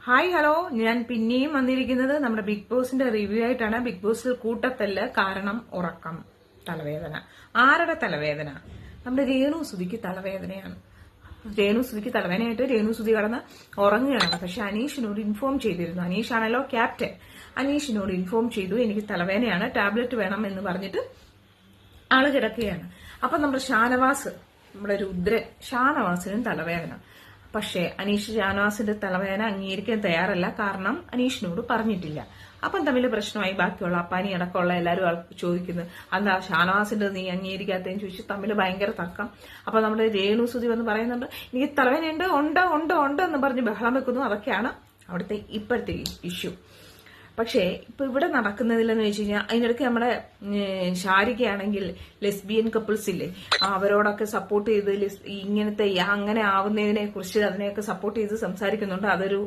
Hi hello, ഞാൻ പിന്നെയും വന്നിരിക്കുന്നത് നമ്മുടെ ബിഗ് ബോസിന്റെ റിവ്യൂ ആയിട്ടാണ്. ബിഗ് ബോസിൽ കൂട്ടത്തല്ല് കാരണം ഉറക്കം, തലവേദന. ആരുടെ തലവേദന? നമ്മുടെ രേണു സുധിക്ക് തലവേദനയാണ്. രേണു സുധിക്ക് തലവേദനയായിട്ട് രേണു സുധി കടന്ന് ഉറങ്ങുകയാണ്. പക്ഷെ അനീഷിനോട് ഇൻഫോം ചെയ്തിരുന്നു. അനീഷാണല്ലോ ക്യാപ്റ്റൻ. അനീഷിനോട് ഇൻഫോം ചെയ്തു, എനിക്ക് തലവേദനയാണ്, ടാബ്ലറ്റ് വേണം എന്ന് പറഞ്ഞിട്ട് ആള് കിടക്കുകയാണ്. അപ്പൊ നമ്മുടെ ഷാനവാസ്, നമ്മുടെ രുദ്രൻ, ഷാനവാസിനും തലവേദന. പക്ഷേ അനീഷ് ഷാനവാസിന്റെ തലവേദന അംഗീകരിക്കാൻ തയ്യാറല്ല, കാരണം അനീഷിനോട് പറഞ്ഞിട്ടില്ല. അപ്പം തമ്മിൽ പ്രശ്നമായി. ബാക്കിയുള്ള അപ്പാനി അടക്കമുള്ള എല്ലാവരും ചോദിക്കുന്നത് എന്താ ഷാനവാസിന്റെ നീ അംഗീകരിക്കാത്തതെന്ന് ചോദിച്ചു. തമ്മിൽ ഭയങ്കര തർക്കം. അപ്പൊ നമ്മുടെ രേണു സുധി വന്ന് പറയുന്നുണ്ട്, എനിക്ക് തലവേദനയുണ്ട്, ഉണ്ട് എന്ന് പറഞ്ഞ് ബഹളം വെക്കുന്നു. അതൊക്കെയാണ് അവിടുത്തെ ഇപ്പോഴത്തെ ഇഷ്യൂ. പക്ഷേ ഇപ്പൊ ഇവിടെ നടക്കുന്നതിലെന്ന് വെച്ച് കഴിഞ്ഞാൽ, അതിനിടയ്ക്ക് നമ്മുടെ ഷാരികയാണെങ്കിൽ ലെസ്ബിയൻ കപ്പിൾസ് ഇല്ലേ, അവരോടൊക്കെ സപ്പോർട്ട് ചെയ്ത് ഇങ്ങനത്തെ അങ്ങനെ ആവുന്നതിനെ കുറിച്ച് അതിനെയൊക്കെ സപ്പോർട്ട് ചെയ്ത് സംസാരിക്കുന്നുണ്ട്. അതൊരു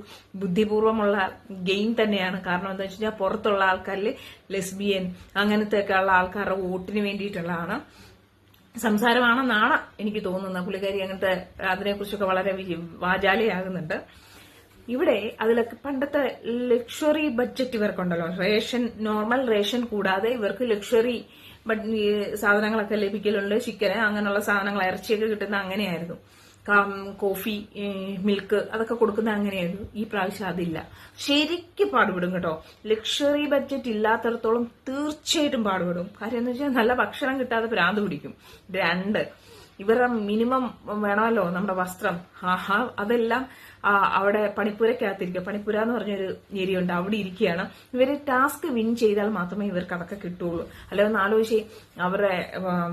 ബുദ്ധിപൂർവ്വമുള്ള ഗെയിം തന്നെയാണ്. കാരണം എന്താ വെച്ച് കഴിഞ്ഞാൽ, പുറത്തുള്ള ആൾക്കാരിൽ ലെസ്ബിയൻ അങ്ങനത്തെ ഒക്കെ ഉള്ള ആൾക്കാരുടെ വോട്ടിന് വേണ്ടിയിട്ടുള്ളതാണ് സംസാരമാണെന്നാണ് എനിക്ക് തോന്നുന്നത്. പുള്ളിക്കാരി അങ്ങനത്തെ അതിനെക്കുറിച്ചൊക്കെ വളരെ വാചാലിയാകുന്നുണ്ട്. ഇവിടെ അതിലൊക്കെ പണ്ടത്തെ ലക്ഷറി ബഡ്ജറ്റ് ഇവർക്കുണ്ടല്ലോ, നോർമൽ റേഷൻ കൂടാതെ ഇവർക്ക് ലക്ഷറി സാധനങ്ങളൊക്കെ ലഭിക്കലുണ്ട്. ചിക്കന് അങ്ങനെയുള്ള സാധനങ്ങൾ, ഇറച്ചിയൊക്കെ കിട്ടുന്ന അങ്ങനെയായിരുന്നു. കോഫി, മിൽക്ക് അതൊക്കെ കൊടുക്കുന്ന അങ്ങനെയായിരുന്നു. ഈ പ്രാവശ്യം അതില്ല. ശരിക്കും പാടുപെടും കേട്ടോ. ലക്ഷറി ബഡ്ജറ്റ് ഇല്ലാത്തടത്തോളം തീർച്ചയായിട്ടും പാടുപെടും. കാര്യം എന്ന് വെച്ചാൽ നല്ല ഭക്ഷണം കിട്ടാതെ ഭ്രാന്ത് പിടിക്കും. 2, ഇവരുടെ മിനിമം വേണമല്ലോ നമ്മുടെ വസ്ത്രം. അതെല്ലാം അവിടെ പണിപ്പുരക്കകത്തിരിക്കുക. പണിപ്പുര എന്ന് പറഞ്ഞൊരു ഏരിയ ഉണ്ട്, അവിടെ ഇരിക്കുകയാണ്. ഇവര് ടാസ്ക് വിൻ ചെയ്താൽ മാത്രമേ ഇവർക്ക് അതൊക്കെ കിട്ടുള്ളൂ. അല്ലെ ഒന്ന് ആലോചിച്ച്, അവരുടെ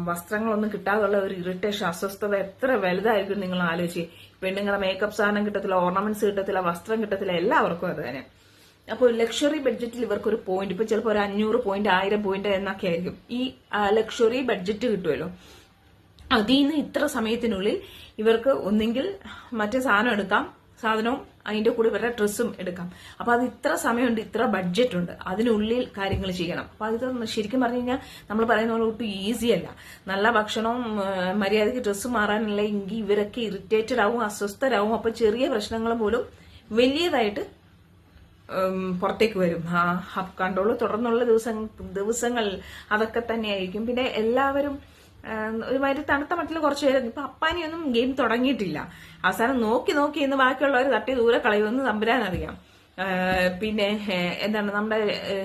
വസ്ത്രങ്ങളൊന്നും കിട്ടാതുള്ള ഒരു ഇറിറ്റേഷൻ, അസ്വസ്ഥത എത്ര വലുതായിരിക്കും നിങ്ങൾ ആലോചിച്ച്. പെണ്ണുങ്ങളെ മേക്കപ്പ് സാധനം കിട്ടത്തില്ല, ഓർണമെന്റ്സ് കിട്ടത്തില്ല, വസ്ത്രം കിട്ടത്തില്ല, എല്ലാവർക്കും അത് തന്നെ. അപ്പോൾ ലക്ഷറി ബഡ്ജറ്റിൽ ഇവർക്കൊരു പോയിന്റ്, ഇപ്പൊ ചിലപ്പോൾ ഒരു 500 പോയിന്റ് 1000 പോയിന്റ് എന്നൊക്കെ ആയിരിക്കും ഈ ലക്ഷറി ബഡ്ജറ്റ് കിട്ടുമല്ലോ. അതിൽ നിന്ന് ഇത്ര സമയത്തിനുള്ളിൽ ഇവർക്ക് ഒന്നെങ്കിൽ മറ്റേ സാധനം എടുക്കാം, സാധനവും അതിന്റെ കൂടെ ഇവരുടെ ഡ്രസ്സും എടുക്കാം. അപ്പൊ അത് ഇത്ര സമയമുണ്ട്, ഇത്ര ബഡ്ജറ്റ് ഉണ്ട്, അതിനുള്ളിൽ കാര്യങ്ങൾ ചെയ്യണം. അപ്പൊ അത് ശരിക്കും പറഞ്ഞു കഴിഞ്ഞാൽ നമ്മൾ പറയുന്ന പോലെ ഒട്ടും ഈസി അല്ല. നല്ല ഭക്ഷണവും മര്യാദയ്ക്ക് ഡ്രസ്സ് മാറാനുള്ള എങ്കിൽ ഇവരൊക്കെ ഇറിറ്റേറ്റഡ് ആവും, അസ്വസ്ഥരാകും. അപ്പൊ ചെറിയ പ്രശ്നങ്ങൾ പോലും വലിയതായിട്ട് പുറത്തേക്ക് വരും. കൺട്രോൾ തുടർന്നുള്ള ദിവസങ്ങൾ അതൊക്കെ തന്നെയായിരിക്കും. പിന്നെ എല്ലാവരും ഒരുമാതിരി തണുത്ത മട്ടിൽ കുറച്ച് പേര്. ഇപ്പൊ അപ്പാനിയൊന്നും ഗെയിം തുടങ്ങിയിട്ടില്ല. അവസാനം നോക്കി എന്ന് ബാക്കിയുള്ളവർ തട്ടി ദൂരെ കളയുമെന്ന് തമ്പുരാനറിയാം. പിന്നെ എന്താണ് നമ്മുടെ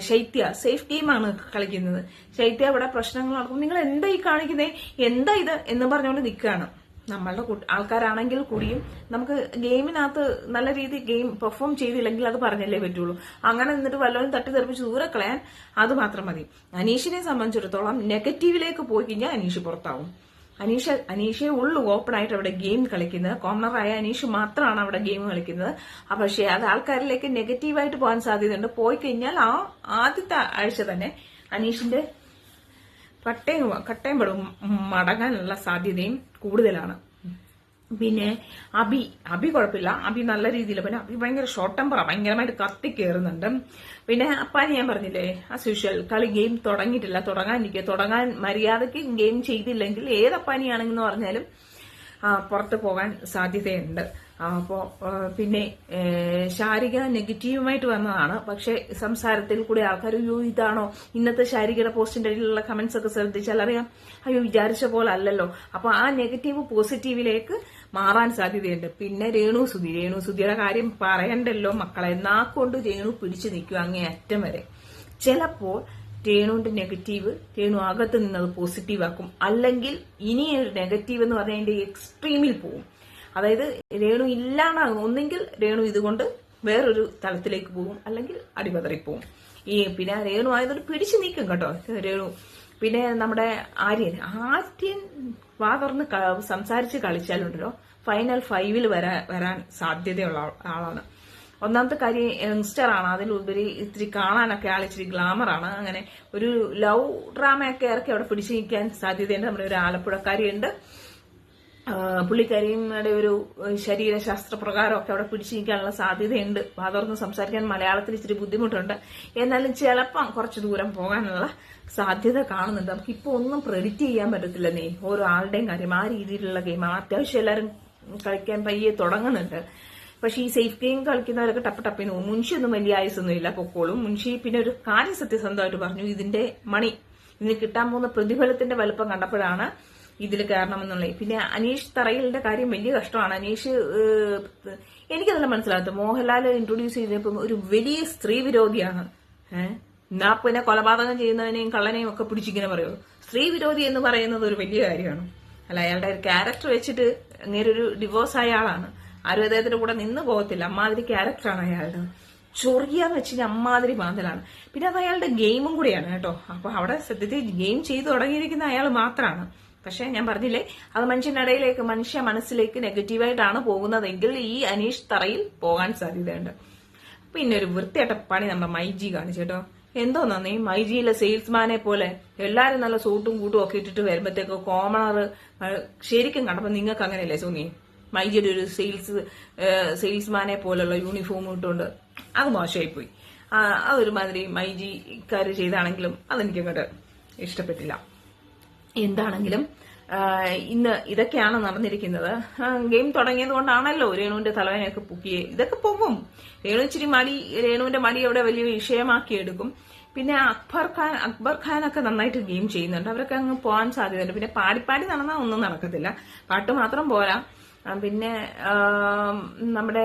ശൈത്യ സേഫ് ഗെയിമാണ് കളിക്കുന്നത്. ശൈത്യ ഇവിടെ പ്രശ്നങ്ങൾ നടക്കും. നിങ്ങൾ എന്താ ഈ കാണിക്കുന്നേ, എന്താ ഇത് എന്ന് പറഞ്ഞുകൊണ്ട് നിൽക്കുകയാണ്. നമ്മളുടെ ആൾക്കാരാണെങ്കിൽ കൂടിയും നമുക്ക് ഗെയിമിനകത്ത് നല്ല രീതിയിൽ ഗെയിം പെർഫോം ചെയ്തില്ലെങ്കിൽ അത് പറഞ്ഞല്ലേ പറ്റുള്ളൂ. അങ്ങനെ നിന്നിട്ട് വല്ലവരും തട്ടിത്തെറിപ്പിച്ച് ദൂരെ കളയാൻ അത് മാത്രം മതി. അനീഷിനെ സംബന്ധിച്ചിടത്തോളം നെഗറ്റീവിലേക്ക് പോയി കഴിഞ്ഞാൽ അനീഷ് പുറത്താവും. അനീഷേ ഉള്ളൂ ഓപ്പൺ ആയിട്ട് അവിടെ ഗെയിം കളിക്കുന്നത്. കോർണറായ അനീഷ് മാത്രമാണ് അവിടെ ഗെയിം കളിക്കുന്നത്. പക്ഷേ അത് ആൾക്കാരിലേക്ക് നെഗറ്റീവായിട്ട് പോകാൻ സാധ്യതയുണ്ട്. പോയി കഴിഞ്ഞാൽ ആദ്യത്തെ ആഴ്ച തന്നെ അനീഷിന്റെ കട്ടയും പെടും മടങ്ങാനുള്ള സാധ്യതയും കൂടുതലാണ്. പിന്നെ അബി കുഴപ്പമില്ല, അബി നല്ല രീതിയിൽ. പിന്നെ അബി ഭയങ്കര ഷോർട്ട് ടെമ്പറാണ്, ഭയങ്കരമായിട്ട് കത്തി കയറുന്നുണ്ട്. പിന്നെ അപ്പാനി ഞാൻ പറഞ്ഞില്ലേ, ആസ് യൂഷ്വൽ കളി ഗെയിം തുടങ്ങിയിട്ടില്ല, തുടങ്ങാൻ മര്യാദയ്ക്ക് ഗെയിം ചെയ്തില്ലെങ്കിൽ ഏതപ്പാനിയാണെന്ന് പറഞ്ഞാലും പുറത്ത് പോകാൻ സാധ്യതയുണ്ട്. അപ്പോ പിന്നെ ശാരിക നെഗറ്റീവുമായിട്ട് വന്നതാണ്. പക്ഷെ സംസാരത്തിൽ കൂടെ ആൾക്കാർ അയ്യോ ഇതാണോ, ഇന്നത്തെ ശാരികയുടെ പോസ്റ്റിന്റെ അടിയിലുള്ള കമന്റ്സ് ഒക്കെ ശ്രദ്ധിച്ചാൽ അറിയാം, അയ്യോ വിചാരിച്ച പോലെ അല്ലല്ലോ. അപ്പൊ ആ നെഗറ്റീവ് പോസിറ്റീവിലേക്ക് മാറാൻ സാധ്യതയുണ്ട്. പിന്നെ രേണു സുധിയുടെ കാര്യം പറയണ്ടല്ലോ മക്കളെ. നാക്കൊണ്ട് രേണു പിടിച്ചു നിൽക്കുക അങ്ങേ അറ്റം വരെ. ചിലപ്പോൾ രേണുവിന്റെ നെഗറ്റീവ് രേണു അകത്ത് നിന്നത് പോസിറ്റീവ് ആക്കും. അല്ലെങ്കിൽ ഇനി ഒരു നെഗറ്റീവ് എന്ന് പറഞ്ഞതിന്റെ എക്സ്ട്രീമിൽ പോവും. അതായത് രേണു ഇല്ലാണ്ടാകും. ഒന്നെങ്കിൽ രേണു ഇതുകൊണ്ട് വേറൊരു തലത്തിലേക്ക് പോകും, അല്ലെങ്കിൽ അടിപതറിപ്പോവും. പിന്നെ രേണു ആയതുകൊണ്ട് പിടിച്ചു നീക്കും കേട്ടോ രേണു. പിന്നെ നമ്മുടെ ആര്യൻ വാ തുറന്ന് സംസാരിച്ച് കളിച്ചാലുണ്ടല്ലോ ഫൈനൽ 5 വരാൻ സാധ്യതയുള്ള ആളാണ്. ഒന്നാമത്തെ കാര്യം യങ്സ്റ്റർ ആണ്, അതിലുപരി ഇത്തിരി കാണാനൊക്കെ ആളിച്ചിരി ഗ്ലാമറാണ്. അങ്ങനെ ഒരു ലവ് ഡ്രാമയൊക്കെ ഇറക്കി അവിടെ പിടിച്ചു നിൽക്കാൻ സാധ്യതയുണ്ട്. നമ്മുടെ ഒരു ആലപ്പുഴക്കാരിയുണ്ട്, പുള്ളിക്കാരിയുടെ ഒരു ശരീരശാസ്ത്ര പ്രകാരമൊക്കെ അവിടെ പിടിച്ചു നിൽക്കാനുള്ള സാധ്യതയുണ്ട്. വാതുറന്ന് സംസാരിക്കാൻ മലയാളത്തിൽ ഇച്ചിരി ബുദ്ധിമുട്ടുണ്ട്. എന്നാലും ചിലപ്പം കുറച്ച് ദൂരം പോകാനുള്ള സാധ്യത കാണുന്നുണ്ട്. നമുക്കിപ്പോ ഒന്നും പ്രെഡിക്റ്റ് ചെയ്യാൻ പറ്റത്തില്ലെന്നേ ഓരോ ആളുടെയും കാര്യം. ആ രീതിയിലുള്ള ഗെയിമാണ്. അത്യാവശ്യം എല്ലാവരും കളിക്കാൻ പയ്യെ തുടങ്ങുന്നുണ്ട്. പക്ഷെ ഈ സേഫ് ഗെയിം കളിക്കുന്നവരൊക്കെ ടപ്പിന് പോകും. മുൻഷിയൊന്നും വലിയ ആയുസൊന്നും ഇല്ല, പൊക്കോളും. മുൻഷി പിന്നെ ഒരു കാര്യം സത്യസന്ധമായിട്ട് പറഞ്ഞു, ഇതിന്റെ ഇതിന് കിട്ടാൻ പോകുന്ന പ്രതിഫലത്തിന്റെ വലുപ്പം കണ്ടപ്പോഴാണ് ഇതിൽ കയറണമെന്നുള്ളത്. പിന്നെ അനീഷ് തറയിലിന്റെ കാര്യം വലിയ കഷ്ടമാണ്. അനീഷ് എനിക്കതെല്ലാം മനസ്സിലാകത്ത്. മോഹൻലാൽ ഇൻട്രൊഡ്യൂസ് ചെയ്തപ്പോൾ ഒരു വലിയ സ്ത്രീ വിരോധിയാണ്. എന്നാ പിന്നെ കൊലപാതകം ചെയ്യുന്നതിനെയും കള്ളനെയും ഒക്കെ പിടിച്ചിങ്ങനെ പറയുമോ? സ്ത്രീ വിരോധി എന്ന് പറയുന്നത് ഒരു വലിയ കാര്യമാണ്. അല്ല, അയാളുടെ ഒരു ക്യാരക്ടർ വെച്ചിട്ട് അങ്ങേരൊരു ഡിവോഴ്സ് ആയ ആളാണ്. ആരും അദ്ദേഹത്തിന്റെ കൂടെ നിന്ന് പോകത്തില്ല. അമ്മാതിരി ക്യാരക്ടറാണ് അയാളുടെ. ചൊറിയാന്ന് വെച്ചാൽ അമ്മാതിരി മാന്തലാണ്. പിന്നെ അത് അയാളുടെ ഗെയിമും കൂടിയാണ് കേട്ടോ. അപ്പൊ അവിടെ സത്യത്തിൽ ഗെയിം ചെയ്തു തുടങ്ങിയിരിക്കുന്ന അയാൾ മാത്രമാണ്. പക്ഷെ ഞാൻ പറഞ്ഞില്ലേ, അത് മനുഷ്യ മനസ്സിലേക്ക് നെഗറ്റീവായിട്ടാണ് പോകുന്നതെങ്കിൽ ഈ അനീഷ് തറയിൽ പോകാൻ സാധ്യതയുണ്ട്. പിന്നെ ഒരു വൃത്തിയായിട്ട പണി നമ്മുടെ മൈജി കാണിച്ചു കേട്ടോ. എന്തോന്നീ മൈജിയിലെ സെയിൽസ്മാനെ പോലെ എല്ലാരും നല്ല സൂട്ടും കൂട്ടും ഒക്കെ ഇട്ടിട്ട് വരുമ്പോഴത്തേക്ക് കോമണർ ശരിക്കും കണ്ടപ്പോ നിങ്ങൾക്ക് അങ്ങനെയല്ലേ സോന്നി? മൈജിയുടെ ഒരു സെയിൽസ്മാനെ പോലുള്ള യൂണിഫോം ഇട്ടുകൊണ്ട് അത് മോശമായിപ്പോയി. അതൊരുമാതിരി മൈജിക്കാര് ചെയ്താണെങ്കിലും അതെനിക്കങ്ങോട്ട് ഇഷ്ടപ്പെട്ടില്ല. എന്താണെങ്കിലും ഇന്ന് ഇതൊക്കെയാണ് നടന്നിരിക്കുന്നത്. ഗെയിം തുടങ്ങിയത് കൊണ്ടാണല്ലോ രേണുവിന്റെ തലവേനയൊക്കെ പൊക്കിയേ. ഇതൊക്കെ പോകും. രേണുവിന്റെ മടി അവിടെ വലിയ വിഷയമാക്കി എടുക്കും. പിന്നെ അക്ബർ ഖാനൊക്കെ നന്നായിട്ട് ഗെയിം ചെയ്യുന്നുണ്ട്. അവരൊക്കെ അങ്ങ് പോകാൻ സാധ്യതയുണ്ട്. പിന്നെ പാടിപ്പാടി നടന്നാൽ ഒന്നും നടക്കത്തില്ല. പാട്ട് മാത്രം പോരാ. പിന്നെ നമ്മുടെ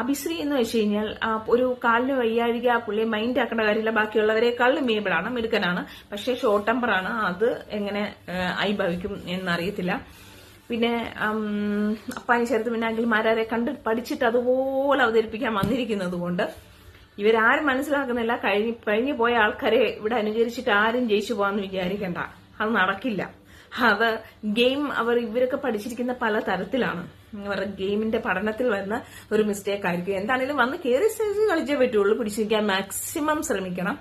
അഭിശ്രീ എന്ന് വെച്ച് കഴിഞ്ഞാൽ ഒരു കാലിന് വയ്യാഴിക, പുള്ളി മൈൻഡ് ആക്കേണ്ട കാര്യമില്ല. ബാക്കിയുള്ളവരെക്കാളും മേബിളാണ്, മിടുക്കനാണ്. പക്ഷെ ഷോർട്ട് ടെമ്പറാണ്. അത് എങ്ങനെ ഭവിക്കും എന്നറിയത്തില്ല. പിന്നെ അപ്പാനി ശരത്ത് പിന്നെ അഖിൽമാരെ കണ്ട് പഠിച്ചിട്ട് അതുപോലെ അവതരിപ്പിക്കാൻ വന്നിരിക്കുന്നത് കൊണ്ട് ഇവരാരും മനസ്സിലാക്കുന്നില്ല. കഴിഞ്ഞു പോയ ആൾക്കാരെ ഇവിടെ അനുകരിച്ചിട്ട് ആരും ജയിച്ചു പോകാന്ന് വിചാരിക്കണ്ട. അത് നടക്കില്ല. അത് ഗെയിം ഇവരൊക്കെ പഠിച്ചിരിക്കുന്ന പല തരത്തിലാണ്. അവരുടെ ഗെയിമിന്റെ പഠനത്തിൽ വരുന്ന ഒരു മിസ്റ്റേക്ക് ആയിരിക്കും. എന്താണെങ്കിലും വന്ന് കയറി സ്റ്റേജ് കളിച്ചേ പറ്റുള്ളൂ. പിടിച്ചിരിക്കാൻ മാക്സിമം ശ്രമിക്കണം.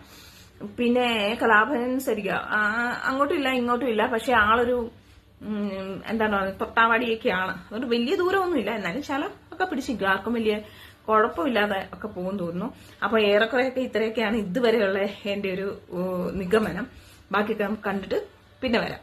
പിന്നെ കലാഭനുസരിക്കുക, അങ്ങോട്ടും ഇല്ല ഇങ്ങോട്ടും ഇല്ല. പക്ഷെ ആളൊരു തൊട്ടാവാടിയൊക്കെയാണ്. അതുകൊണ്ട് വലിയ ദൂരമൊന്നുമില്ല. എന്നാലും ശാല ഒക്കെ പിടിച്ചിരിക്കും. ആർക്കും വലിയ കുഴപ്പമില്ലാതെ ഒക്കെ പോകും തോന്നുന്നു. അപ്പൊ ഏറെക്കുറെയൊക്കെ ഇത്രയൊക്കെയാണ് ഇതുവരെയുള്ള എന്റെ ഒരു നിഗമനം. ബാക്കിയൊക്കെ കണ്ടിട്ട് പിന്നെ വരാം.